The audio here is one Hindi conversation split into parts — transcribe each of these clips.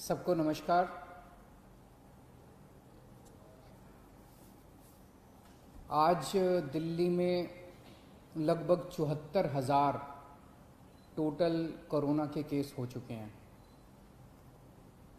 सबको नमस्कार। आज दिल्ली में लगभग 74,000 टोटल कोरोना के केस हो चुके हैं।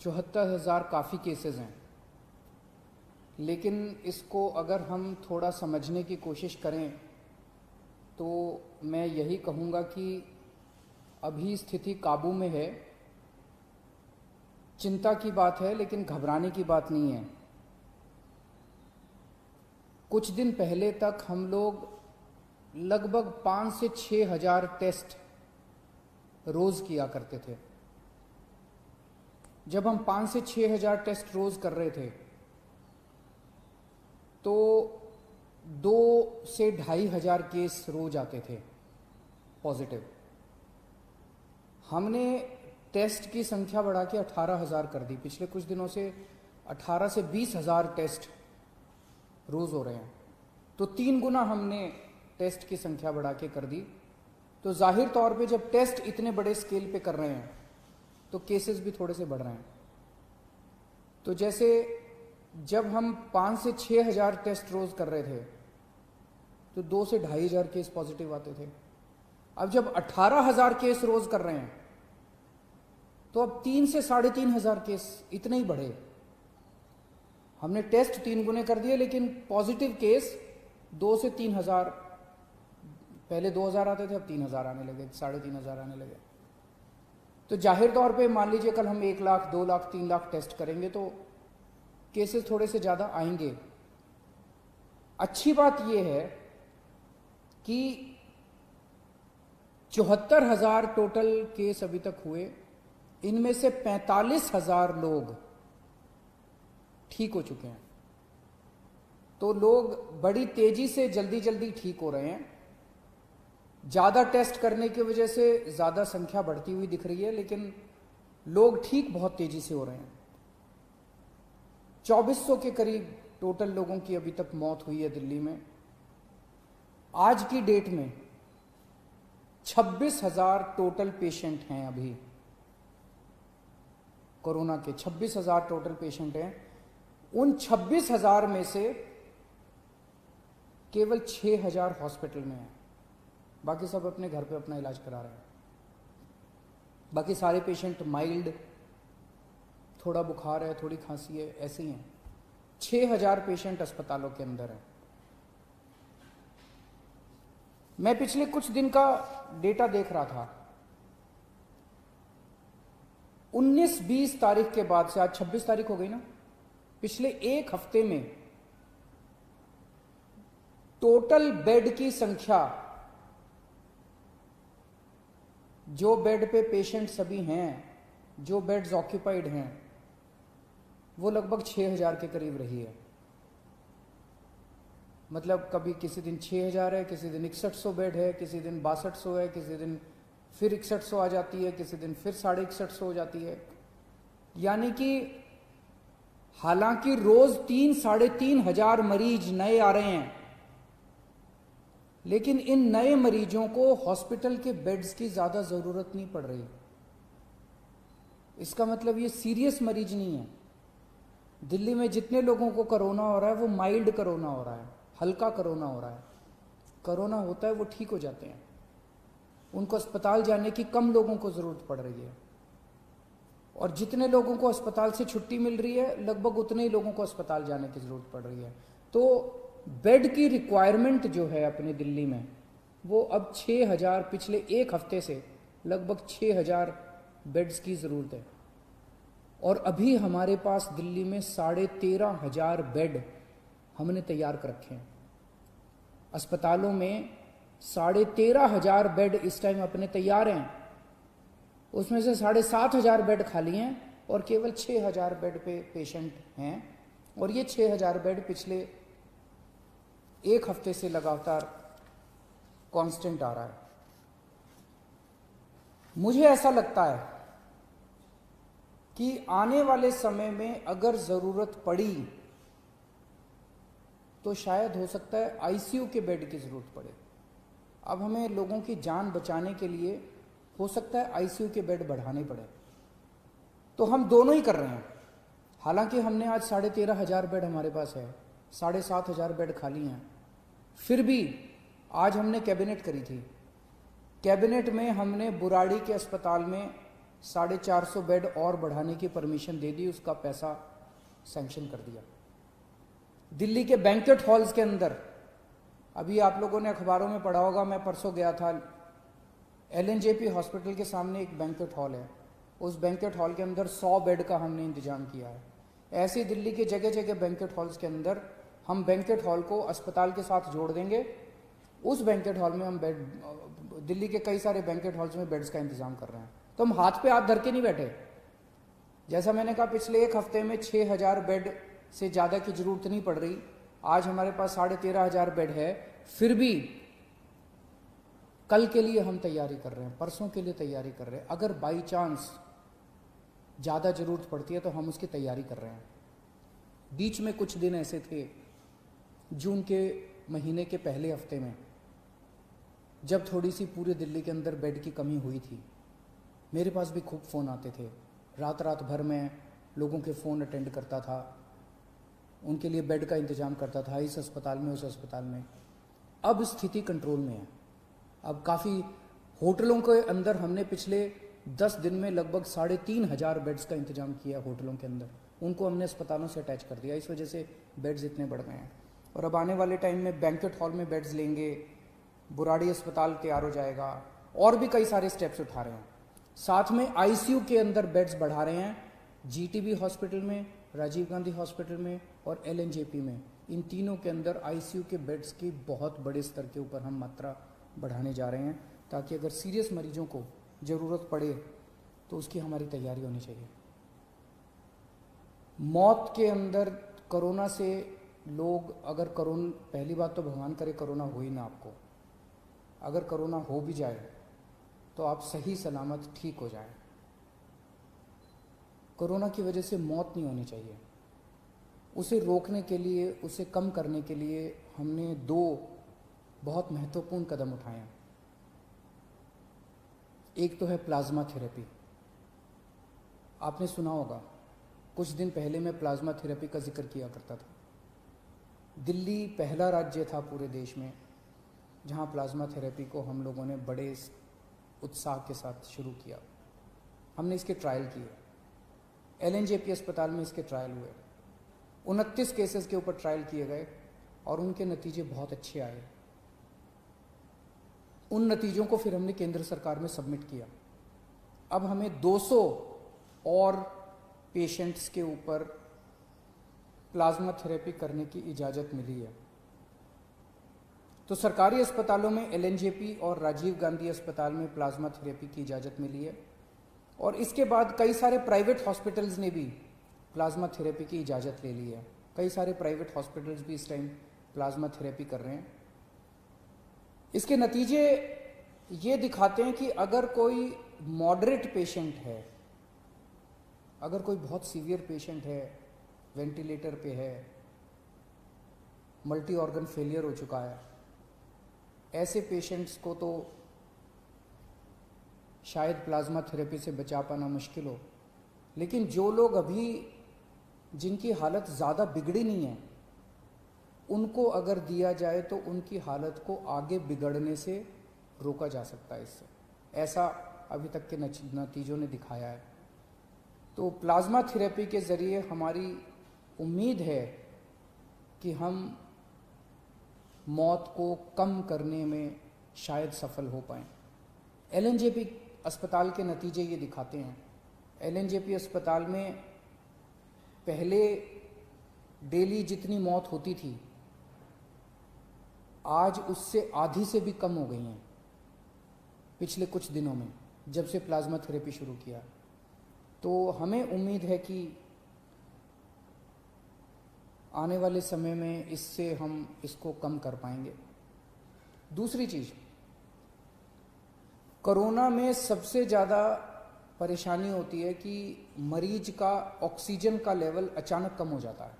74,000 काफ़ी केसेस हैं, लेकिन इसको अगर हम थोड़ा समझने की कोशिश करें तो मैं यही कहूँगा कि अभी स्थिति काबू में है। चिंता की बात है, लेकिन घबराने की बात नहीं है। कुछ दिन पहले तक हम लोग लगभग 5 से 6 हजार टेस्ट रोज किया करते थे। जब हम 5 से 6 हजार टेस्ट रोज कर रहे थे तो 2 से 2,500 केस रोज आते थे पॉजिटिव। हमने टेस्ट की संख्या बढ़ा के 18,000 कर दी। पिछले कुछ दिनों से 18 से 20,000 टेस्ट रोज हो रहे हैं, तो 3 गुना हमने टेस्ट की संख्या बढ़ा के कर दी। तो जाहिर तौर पे जब टेस्ट इतने बड़े स्केल पे कर रहे हैं तो केसेस भी थोड़े से बढ़ रहे हैं। तो जैसे जब हम 5 से 6 हजार टेस्ट रोज कर रहे थे तो 2 से 2,500 केस पॉजिटिव आते थे। अब जब 18,000 केस रोज कर रहे हैं तो अब 3 से 3,500 केस इतने ही बढ़े। हमने टेस्ट 3 गुने कर दिए, लेकिन पॉजिटिव केस 2 से 3,000, पहले 2,000 आते थे, अब 3,000 आने लगे, 3,500 आने लगे। तो जाहिर तौर पे मान लीजिए कल हम 1 लाख, 2 लाख, 3 लाख टेस्ट करेंगे तो केसेस थोड़े से ज़्यादा आएंगे। अच्छी बात यह है कि 74,000 टोटल केस अभी तक हुए, इनमें से 45,000 लोग ठीक हो चुके हैं। तो लोग बड़ी तेजी से जल्दी जल्दी ठीक हो रहे हैं। ज्यादा टेस्ट करने की वजह से ज्यादा संख्या बढ़ती हुई दिख रही है, लेकिन लोग ठीक बहुत तेजी से हो रहे हैं। 2400 के करीब टोटल लोगों की अभी तक मौत हुई है दिल्ली में। आज की डेट में 26,000 टोटल पेशेंट हैं। अभी कोरोना के 26,000 टोटल पेशेंट हैं। उन 26,000 में से केवल 6,000 हॉस्पिटल में हैं। बाकी सब अपने घर पे अपना इलाज करा रहे हैं। बाकी सारे पेशेंट माइल्ड, थोड़ा बुखार है, थोड़ी खांसी है, ऐसे ही हैं। 6,000 पेशेंट अस्पतालों के अंदर हैं। मैं पिछले कुछ दिन का डेटा देख रहा था। 19-20 तारीख के बाद से, आज 26 तारीख हो गई ना, पिछले एक हफ्ते में टोटल बेड की संख्या, जो बेड पे पेशेंट सभी हैं, जो बेड्स ऑक्यूपाइड हैं, वो लगभग 6,000 के करीब रही है। मतलब कभी किसी दिन 6,000 है, किसी दिन 6100 बेड है, किसी दिन 6200 है, किसी दिन फिर 6100 आ जाती है, किसी दिन फिर 6150 हो जाती है। यानी कि हालांकि रोज 3-3,500 मरीज नए आ रहे हैं, लेकिन इन नए मरीजों को हॉस्पिटल के बेड्स की ज्यादा जरूरत नहीं पड़ रही। इसका मतलब ये सीरियस मरीज नहीं है। दिल्ली में जितने लोगों को कोरोना हो रहा है वो माइल्ड कोरोना हो रहा है, हल्का कोरोना हो रहा है। कोरोना होता है वो ठीक हो जाते हैं, उनको अस्पताल जाने की कम लोगों को जरूरत पड़ रही है। और जितने लोगों को अस्पताल से छुट्टी मिल रही है, लगभग उतने ही लोगों को अस्पताल जाने की जरूरत पड़ रही है। तो बेड की रिक्वायरमेंट जो है अपने दिल्ली में, वो अब 6,000, पिछले एक हफ्ते से लगभग 6,000 बेड्स की जरूरत है। और अभी हमारे पास दिल्ली में 13,500 बेड हमने तैयार कर रखे हैं। अस्पतालों में 13,500 बेड इस टाइम अपने तैयार हैं। उसमें से 7,500 बेड खाली हैं और केवल 6,000 बेड पे पेशेंट हैं। और ये 6,000 बेड पिछले एक हफ्ते से लगातार कांस्टेंट आ रहा है। मुझे ऐसा लगता है कि आने वाले समय में अगर जरूरत पड़ी तो शायद हो सकता है आईसीयू के बेड की जरूरत पड़े। अब हमें लोगों की जान बचाने के लिए हो सकता है आईसीयू के बेड बढ़ाने पड़े। तो हम दोनों ही कर रहे हैं। हालांकि हमने आज 13,500 बेड हमारे पास है, 7,500 बेड खाली हैं, फिर भी आज हमने कैबिनेट करी थी। कैबिनेट में हमने बुराड़ी के अस्पताल में 450 बेड और बढ़ाने की परमिशन दे दी, उसका पैसा सैंक्शन कर दिया। दिल्ली के बैंक्वेट हॉल्स के अंदर, अभी आप लोगों ने अखबारों में पढ़ा होगा, मैं परसों गया था, LNJP हॉस्पिटल के सामने एक बैंक्वेट हॉल है, उस बैंक्वेट हॉल के अंदर 100 बेड का हमने इंतजाम किया है। ऐसे दिल्ली के जगह जगह बैंक्वेट हॉल्स के अंदर हम बैंक्वेट हॉल को अस्पताल के साथ जोड़ देंगे। उस बैंक्वेट हॉल में हम बेड, दिल्ली के कई सारे बैंक्वेट हॉल्स में बेड्स का इंतजाम कर रहे हैं। तो हम हाथ पे हाथ धर के नहीं बैठे। जैसा मैंने कहा, पिछले एक हफ्ते में 6,000 बेड से ज़्यादा की जरूरत नहीं पड़ रही। आज हमारे पास 13,500 बेड है, फिर भी कल के लिए हम तैयारी कर रहे हैं, परसों के लिए तैयारी कर रहे हैं। अगर बाई चांस ज़्यादा जरूरत पड़ती है तो हम उसकी तैयारी कर रहे हैं। बीच में कुछ दिन ऐसे थे, जून के महीने के पहले हफ्ते में, जब थोड़ी सी पूरे दिल्ली के अंदर बेड की कमी हुई थी, मेरे पास भी खूब फ़ोन आते थे। रात रात भर में लोगों के फ़ोन अटेंड करता था, उनके लिए बेड का इंतज़ाम करता था, इस अस्पताल में उस अस्पताल में। अब स्थिति कंट्रोल में है। अब काफ़ी होटलों के अंदर हमने पिछले 10 दिन में लगभग 3,500 बेड्स का इंतजाम किया होटलों के अंदर, उनको हमने अस्पतालों से अटैच कर दिया। इस वजह से बेड्स इतने बढ़ गए हैं। और अब आने वाले टाइम में बैंक्वेट हॉल में बेड्स लेंगे, बुराड़ी अस्पताल तैयार हो जाएगा, और भी कई सारे स्टेप्स उठा रहे हैं। साथ में ICU के अंदर बेड्स बढ़ा रहे हैं, GTB हॉस्पिटल में, राजीव गांधी हॉस्पिटल में और LNJP में। इन तीनों के अंदर ICU के बेड्स की बहुत बड़े स्तर के ऊपर हम मात्रा बढ़ाने जा रहे हैं, ताकि अगर सीरियस मरीजों को ज़रूरत पड़े तो उसकी हमारी तैयारी होनी चाहिए। मौत के अंदर कोरोना से लोग, अगर कोरोना, पहली बात तो भगवान करे कोरोना हो ही ना आपको, अगर कोरोना हो भी जाए तो आप सही सलामत ठीक हो जाए। कोरोना की वजह से मौत नहीं होनी चाहिए। उसे रोकने के लिए, उसे कम करने के लिए हमने 2 बहुत महत्वपूर्ण कदम उठाए हैं। एक तो है प्लाज्मा थेरेपी। आपने सुना होगा, कुछ दिन पहले मैं प्लाज्मा थेरेपी का जिक्र किया करता था। दिल्ली पहला राज्य था पूरे देश में जहां प्लाज्मा थेरेपी को हम लोगों ने बड़े उत्साह के साथ शुरू किया। हमने इसके ट्रायल किए, LNJP अस्पताल में इसके ट्रायल हुए, 29 केसेस के ऊपर ट्रायल किए गए और उनके नतीजे बहुत अच्छे आए। उन नतीजों को फिर हमने केंद्र सरकार में सबमिट किया। अब हमें 200 और पेशेंट्स के ऊपर प्लाज्मा थेरेपी करने की इजाज़त मिली है। तो सरकारी अस्पतालों में LNJP और राजीव गांधी अस्पताल में प्लाज्मा थेरेपी की इजाज़त मिली है, और इसके बाद कई सारे प्राइवेट हॉस्पिटल्स ने भी प्लाज्मा थेरेपी की इजाज़त ले ली है। कई सारे प्राइवेट हॉस्पिटल्स भी इस टाइम प्लाज्मा थेरेपी कर रहे हैं। इसके नतीजे ये दिखाते हैं कि अगर कोई मॉडरेट पेशेंट है, अगर कोई बहुत सीवियर पेशेंट है, वेंटिलेटर पे है, मल्टी ऑर्गन फेलियर हो चुका है, ऐसे पेशेंट्स को तो शायद प्लाज्मा थेरेपी से बचा पाना मुश्किल हो। लेकिन जो लोग अभी, जिनकी हालत ज़्यादा बिगड़ी नहीं है, उनको अगर दिया जाए तो उनकी हालत को आगे बिगड़ने से रोका जा सकता है इससे। ऐसा अभी तक के नतीजों ने दिखाया है। तो प्लाज्मा थेरेपी के ज़रिए हमारी उम्मीद है कि हम मौत को कम करने में शायद सफल हो पाएँ। LNJP अस्पताल के नतीजे ये दिखाते हैं। LNJP अस्पताल में पहले डेली जितनी मौत होती थी, आज उससे आधी से भी कम हो गई हैं पिछले कुछ दिनों में, जब से प्लाज्मा थेरेपी शुरू किया। तो हमें उम्मीद है कि आने वाले समय में इससे हम इसको कम कर पाएंगे। दूसरी चीज़, कोरोना में सबसे ज़्यादा परेशानी होती है कि मरीज का ऑक्सीजन का लेवल अचानक कम हो जाता है।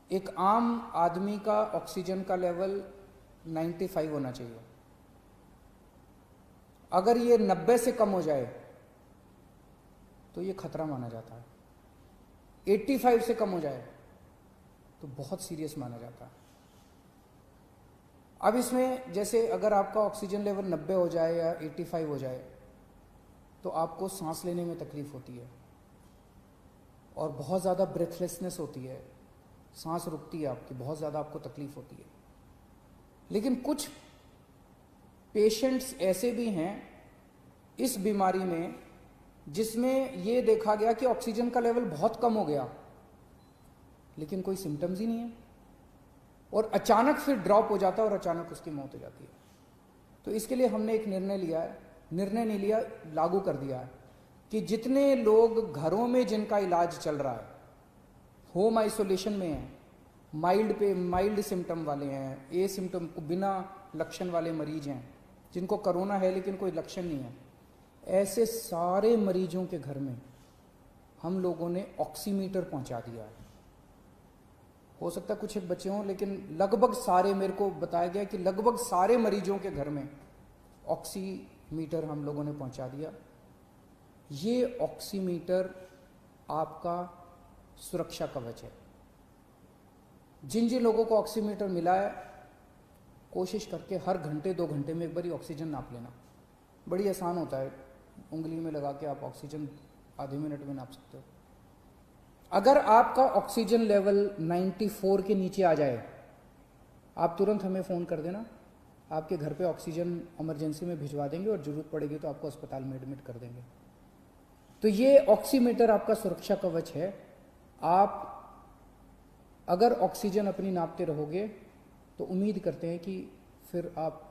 एक आम आदमी का ऑक्सीजन का लेवल 95 होना चाहिए। अगर ये 90 से कम हो जाए तो ये खतरा माना जाता है। 85 से कम हो जाए तो बहुत सीरियस माना जाता है। अब इसमें जैसे अगर आपका ऑक्सीजन लेवल 90 हो जाए या 85 हो जाए तो आपको सांस लेने में तकलीफ होती है और बहुत ज़्यादा ब्रेथलेसनेस होती है, सांस रुकती है आपकी, बहुत ज़्यादा आपको तकलीफ होती है। लेकिन कुछ पेशेंट्स ऐसे भी हैं इस बीमारी में जिसमें ये देखा गया कि ऑक्सीजन का लेवल बहुत कम हो गया लेकिन कोई सिम्टम्स ही नहीं है और अचानक फिर ड्रॉप हो जाता है और अचानक उसकी मौत हो जाती है। तो इसके लिए हमने एक निर्णय लिया है, निर्णय नहीं लिया, लागू कर दिया है कि जितने लोग घरों में जिनका इलाज चल रहा है, होम आइसोलेशन में हैं, माइल्ड सिम्टम वाले हैं, ए सिम्टम बिना लक्षण वाले मरीज हैं, जिनको कोरोना है लेकिन कोई लक्षण नहीं है, ऐसे सारे मरीजों के घर में हम लोगों ने ऑक्सीमीटर पहुंचा दिया है। हो सकता है कुछ एक बच्चे हों लेकिन लगभग सारे, मेरे को बताया गया कि लगभग सारे मरीजों के घर में ऑक्सीमीटर हम लोगों ने पहुंचा दिया। ये ऑक्सीमीटर आपका सुरक्षा कवच है। जिन जिन लोगों को ऑक्सीमीटर मिला है, कोशिश करके हर घंटे 2 घंटे में एक बार ऑक्सीजन नाप लेना। बड़ी आसान होता है, उंगली में लगा के आप ऑक्सीजन आधे मिनट में नाप सकते हो। अगर आपका ऑक्सीजन लेवल 94 के नीचे आ जाए, आप तुरंत हमें फ़ोन कर देना, आपके घर पे ऑक्सीजन इमरजेंसी में भिजवा देंगे और ज़रूरत पड़ेगी तो आपको अस्पताल में एडमिट कर देंगे। तो ये ऑक्सीमीटर आपका सुरक्षा कवच है। आप अगर ऑक्सीजन अपनी नापते रहोगे तो उम्मीद करते हैं कि फिर आप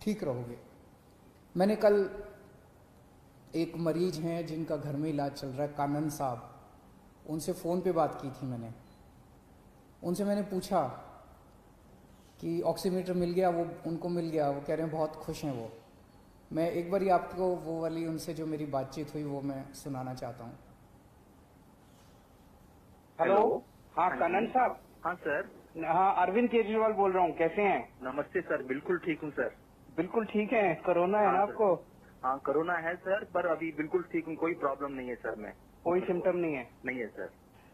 ठीक रहोगे। मैंने कल एक मरीज हैं जिनका घर में इलाज चल रहा है, कानन साहब, उनसे फ़ोन पे बात की थी मैंने। उनसे मैंने पूछा कि ऑक्सीमीटर मिल गया, वो उनको मिल गया, वो कह रहे हैं बहुत खुश हैं वो। मैं एक बार ही आपको वो वाली उनसे जो मेरी बातचीत हुई वो मैं सुनाना चाहता हूँ। हेलो। हाँ कानन साहब। हाँ सर। हाँ अरविंद केजरीवाल बोल रहा हूँ, कैसे हैं? नमस्ते सर, बिल्कुल ठीक हूँ सर। बिल्कुल ठीक है। कोरोना है ना हाँ, सर। आपको? हाँ कोरोना है सर, पर अभी बिल्कुल ठीक हूँ, कोई प्रॉब्लम नहीं है सर। मैं कोई सिम्टम नहीं है? नहीं है सर।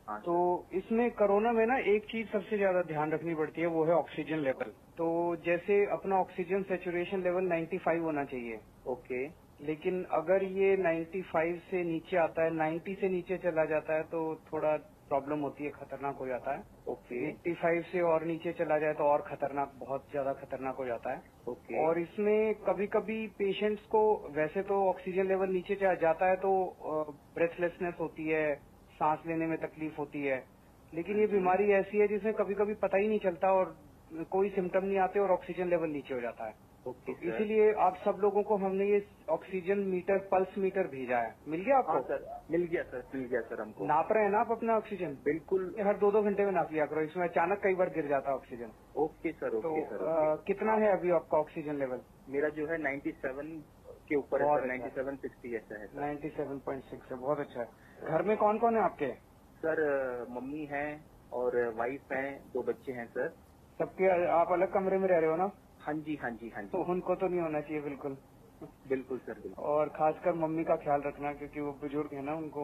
हाँ तो इसमें कोरोना में ना एक चीज सबसे ज्यादा ध्यान रखनी पड़ती है, वो है ऑक्सीजन लेवल। तो जैसे अपना ऑक्सीजन सेचुरेशन लेवल 95 होना चाहिए। ओके। लेकिन अगर ये 95 से नीचे आता है, 90 से नीचे चला जाता है तो थोड़ा प्रॉब्लम होती है, खतरनाक हो जाता है। ओके। 85 से और नीचे चला जाए तो और खतरनाक, बहुत ज्यादा खतरनाक हो जाता है। ओके। और इसमें कभी कभी पेशेंट्स को वैसे तो ऑक्सीजन लेवल नीचे जाता है तो ब्रेथलेसनेस होती है, सांस लेने में तकलीफ होती है। लेकिन ये बीमारी ऐसी है जिसमें कभी कभी पता ही नहीं चलता और कोई सिम्टम नहीं आते और ऑक्सीजन लेवल नीचे हो जाता है। Okay sir. इसीलिए आप सब लोगों को हमने ये ऑक्सीजन मीटर, पल्स मीटर भेजा है। मिल गया आपको? हाँ सर, मिल गया सर, मिल गया सर हमको। नाप रहे हैं ना आप अपना ऑक्सीजन? बिल्कुल। हर 2-2 घंटे में नाप लिया करो, इसमें अचानक कई बार गिर जाता है ऑक्सीजन। ओके सर, तो ओके सर। कितना है अभी आपका ऑक्सीजन लेवल? मेरा जो है 97 के ऊपर है सर, 97.60 ऐसा है सर। 97.6 है, बहुत अच्छा है। घर में कौन कौन है आपके? सर मम्मी है और वाइफ है, 2 बच्चे हैं सर। सबके आप अलग कमरे में रह रहे हो ना? हाँ जी, हाँ जी, हाँ जी। तो उनको तो नहीं होना चाहिए बिल्कुल। बिल्कुल सर, बिल्कुल। और खासकर मम्मी का ख्याल रखना क्योंकि वो बुजुर्ग है ना, उनको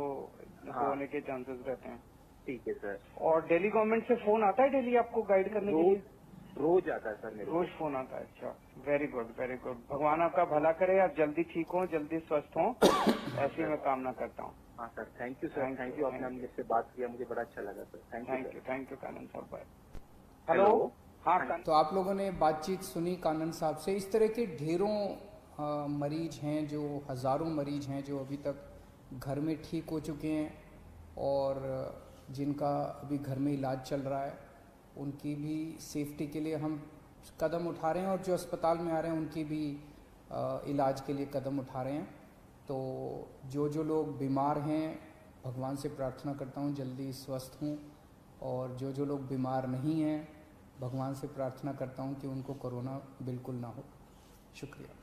हाँ। होने के चांसेस रहते हैं। ठीक है सर। और दिल्ली गवर्नमेंट से फोन आता है डेली आपको गाइड करने के लिए? रोज आता है सर मेरे को। रोज फोन आता है? अच्छा, वेरी गुड, वेरी गुड। भगवान आपका भला करे, आप जल्दी ठीक हो, जल्दी स्वस्थ हो, ऐसी मैं कामना करता हूँ। हाँ sir, thank you sir, thank you. आपने मुझसे बात किया, मुझे बड़ा अच्छा लगा सर। थैंक यू कानन साहब। बाय। हेलो। हाँ तो आप लोगों ने बातचीत सुनी कानन साहब से। इस तरह के ढेरों मरीज हैं, जो हज़ारों मरीज हैं जो अभी तक घर में ठीक हो चुके हैं और जिनका अभी घर में इलाज चल रहा है, उनकी भी सेफ्टी के लिए हम कदम उठा रहे हैं और जो अस्पताल में आ रहे हैं उनकी भी इलाज के लिए कदम उठा रहे हैं। तो जो लोग बीमार हैं, भगवान से प्रार्थना करता हूँ जल्दी स्वस्थ हों, और जो लोग बीमार नहीं हैं, भगवान से प्रार्थना करता हूँ कि उनको कोरोना बिल्कुल ना हो। शुक्रिया।